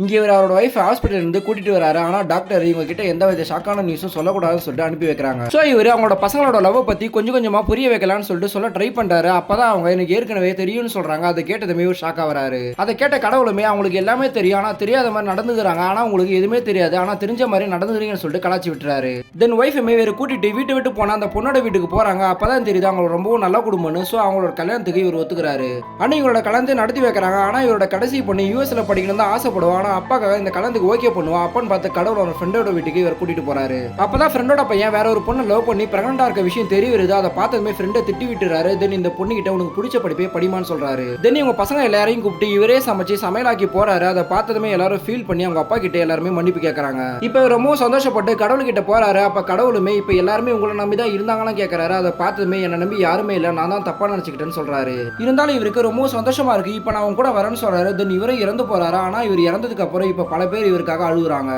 இங்கே இவர் அவரோட ஒய்ஃப் ஹாஸ்பிட்டல் இருந்து கூட்டிட்டு வராரு. ஆனா டாக்டர் இவங்க கிட்ட எந்த வித ஷாக்கான நியூஸும் சொல்லக்கூடாதுன்னு சொல்லிட்டு அனுப்பி வைக்கிறாங்க. சோ இவர் அவங்களோட பசங்களோட லவ் பத்தி கொஞ்சம் கொஞ்சமா புரிய வைக்கலாம்னு சொல்லிட்டு சொல்ல ட்ரை பண்றாரு. அப்பதான் அவங்க எனக்கு ஏற்கனவே தெரியும்னு சொல்றாங்க. அதை கேட்டதுமே ஒரு ஷாக்கா வராரு. அதை கேட்ட கடவுளுமே அவங்களுக்கு எல்லாமே தெரியும், ஆனா தெரியாத மாதிரி நடந்துக்கிறாங்க, ஆனா உங்களுக்கு எதுவுமே தெரியாது, ஆனா தெரிஞ்ச மாதிரி நடந்துக்கிறீங்கன்னு சொல்லிட்டு கலாச்சி விட்டுறாரு. தென் ஒய்ஃபுமே வேற கூட்டிட்டு வீட்டு விட்டு போனா அந்த பொண்ணோட வீட்டுக்கு போறாங்க. அப்பதான் தெரியுது அவங்க ரொம்பவும் நல்ல குடும்பம்னு. சோ அவங்களோட கல்யாணத்துக்கு இவர் ஒத்துக்கிறாரு. ஆனா இவங்களோட கல்யாணத்தை நடத்தி வைக்கிறாங்க. ஆனா இவரோட கடைசி பொண்ணு யூஎஸ்ல படிக்கணும் தான் ஆசைப்படுவா. ஆனா அப்பாக்காக இந்த கல்யாணத்துக்கு ஓகே பண்ணுவா. அப்பன்னு பார்த்து கடவுள் அவரோட ஃப்ரெண்டோட வீட்டுக்கு இவர் கூட்டிட்டு போறாரு. அப்பதான் ஃப்ரெண்டோட பையன் வேற ஒரு பொண்ணு லவ் பண்ணி பிரெக்னண்டா இருக்க விஷயம் தெரிய வருது. அதை பார்த்ததுமே ஃப்ரெண்டை திட்டி விட்டுறாரு. தென் இந்த பொண்ணு கிட்ட உனக்கு பிடிச்ச படிப்பே படிமான்னு சொல்றாரு. தென் இவங்க பசங்க எல்லாரையும் கூப்பிட்டு இவரே சமைச்சு சமையலாக்கி போறாரு. அதை பார்த்ததுமே எல்லாரும் ஃபீல் பண்ணி அவங்க அப்பா கிட்ட எல்லாருமே மன்னிப்பு கேட்கறாங்க. இப்போ ரொம்ப சந்தோஷப்பட்டு கடவுள் கிட்ட போறாரு. அப்ப கடவுளுமே இப்ப எல்லாருமே உங்களை நம்பி தான் இருந்தாங்கன்னு கேட்கறாரு. அதை பார்த்ததுமே என்ன நம்பி யாருமே இல்ல, நான் தான் தப்பா நினைச்சுக்கிட்டேன்னு சொல்றாரு. இருந்தாலும் இவருக்கு ரொம்ப சந்தோஷமா இருக்கு. இப்ப நான் அவங்க கூட வரேன்னு சொல்றாரு. தென் இவரே இறந்து போறாரு. ஆனா இவர் இறந்ததுக்கு அப்புறம் இப்ப பல பேர் இவருக்காக அழுகுறாங்க.